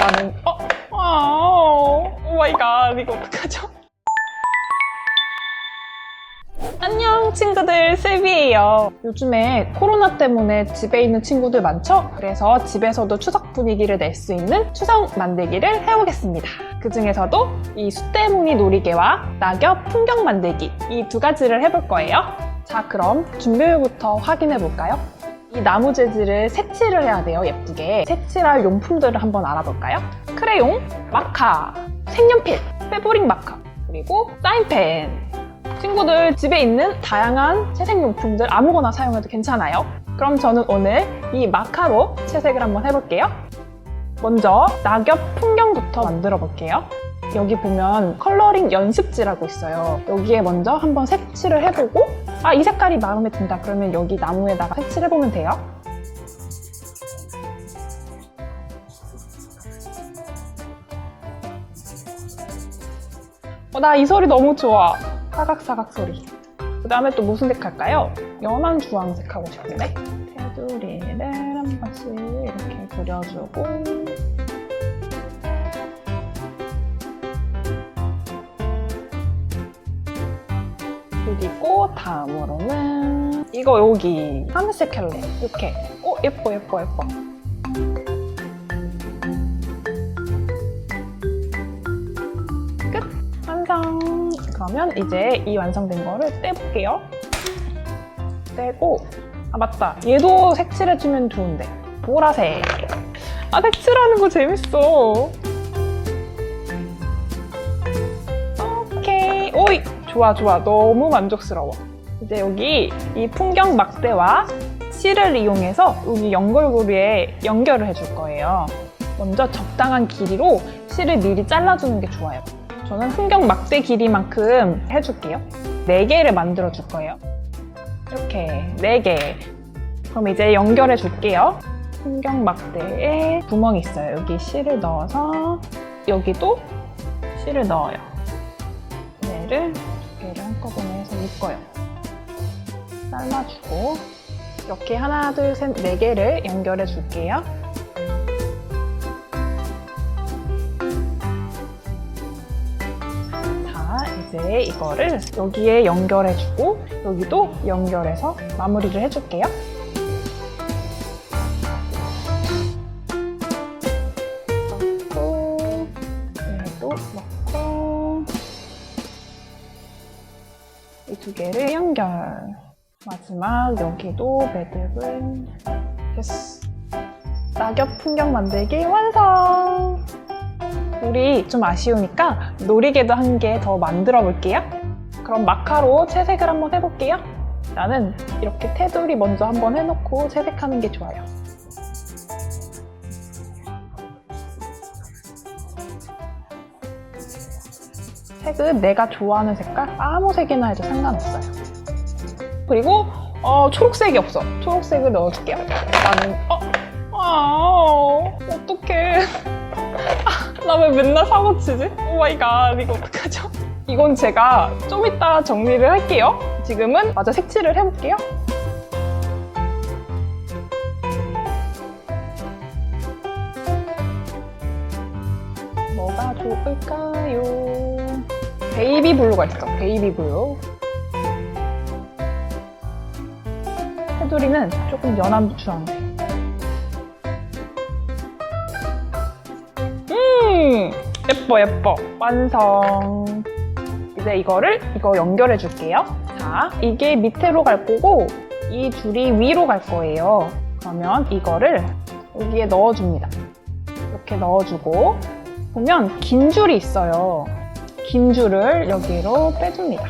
나는 오 마이 갓, 이거 어떡하죠? 안녕 친구들, 슬비예요. 요즘에 코로나 때문에 집에 있는 친구들 많죠? 그래서 집에서도 추석 분위기를 낼 수 있는 추석 만들기를 해보겠습니다. 그 중에서도 이 숫대무늬 놀이개와 낙엽 풍경 만들기, 이 두 가지를 해볼 거예요. 자, 그럼 준비물부터 확인해 볼까요? 이 나무 재질을 색칠을 해야 돼요, 예쁘게. 색칠할 용품들을 한번 알아볼까요? 크레용, 마카, 색연필, 패브릭 마카, 그리고 사인펜. 친구들 집에 있는 다양한 채색용품들 아무거나 사용해도 괜찮아요. 그럼 저는 오늘 이 마카로 채색을 한번 해볼게요. 먼저 낙엽 풍경부터 만들어 볼게요. 여기 보면 컬러링 연습지라고 있어요. 여기에 먼저 한번 색칠을 해보고 이 색깔이 마음에 든다 그러면 여기 나무에다가 색칠해보면 돼요. 나 이 소리 너무 좋아. 사각사각 소리. 그 다음에 또 무슨 색 할까요? 연한 주황색 하고 싶은데 테두리를 한 번씩 이렇게 그려주고 그리고 다음으로는 이거 여기 하늘색 할래. 이렇게. 예뻐 예뻐 예뻐. 끝! 완성! 그러면 이제 이 완성된 거를 떼볼게요. 떼고 맞다, 얘도 색칠해주면 좋은데 보라색. 색칠하는 거 재밌어. 오케이. 오이! 좋아 좋아, 너무 만족스러워. 이제 여기 이 풍경 막대와 실을 이용해서 여기 연결고리에 연결을 해줄 거예요. 먼저 적당한 길이로 실을 미리 잘라주는 게 좋아요. 저는 풍경 막대 길이만큼 해줄게요. 4개를 만들어 줄 거예요. 이렇게 4개. 그럼 이제 연결해 줄게요. 풍경 막대에 구멍이 있어요. 여기 실을 넣어서 여기도 실을 넣어요. 얘를 2개를 한꺼번에 해서 묶어요. 잘라주고 이렇게 하나, 둘, 셋, 4개를 연결해 줄게요. 이제 이거를 여기에 연결해주고 여기도 연결해서 마무리를 해줄게요. 넣고 얘도 넣고 이 2개를 연결. 마지막 여기도 매듭을. 됐어. 낙엽 풍경 만들기 완성! 우리 좀 아쉬우니까 놀이개도 한 개 더 만들어 볼게요. 그럼 마카로 채색을 한번 해볼게요. 나는 이렇게 테두리 먼저 한번 해놓고 채색하는 게 좋아요. 색은 내가 좋아하는 색깔 아무 색이나 해도 상관없어요. 그리고 초록색이 없어. 초록색을 넣어줄게요. 나는 어떡해. 나 왜 맨날 사고 치지? 오 마이 갓, 이거 어떡하죠? 이건 제가 좀 이따 정리를 할게요. 지금은 마저 색칠을 해볼게요. 뭐가 좋을까요? 베이비 블루가 있어. 베이비 블루. 테두리는 조금 연한 주황색. 예뻐 예뻐. 완성. 이제 이거 연결해 줄게요. 자, 이게 밑으로 갈 거고 이 줄이 위로 갈 거예요. 그러면 이거를 여기에 넣어줍니다. 이렇게 넣어주고 보면 긴 줄이 있어요. 긴 줄을 여기로 빼줍니다.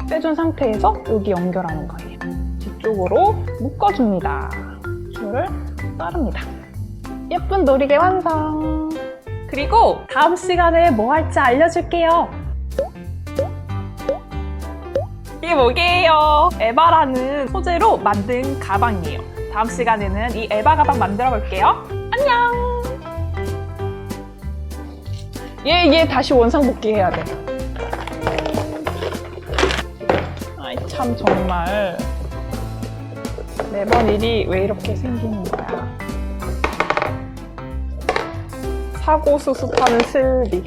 빼준 상태에서 여기 연결하는 거예요. 뒤쪽으로 묶어줍니다. 줄을 자릅니다. 예쁜 놀이개 완성! 그리고 다음 시간에 뭐 할지 알려줄게요. 이게 뭐게요? 에바라는 소재로 만든 가방이에요. 다음 시간에는 이 에바 가방 만들어 볼게요. 안녕! 얘 다시 원상복귀 해야 돼. 아이 참 정말 매번 일이 왜 이렇게 생기는 거야. 사고 수습하는 슬비.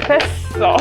됐어.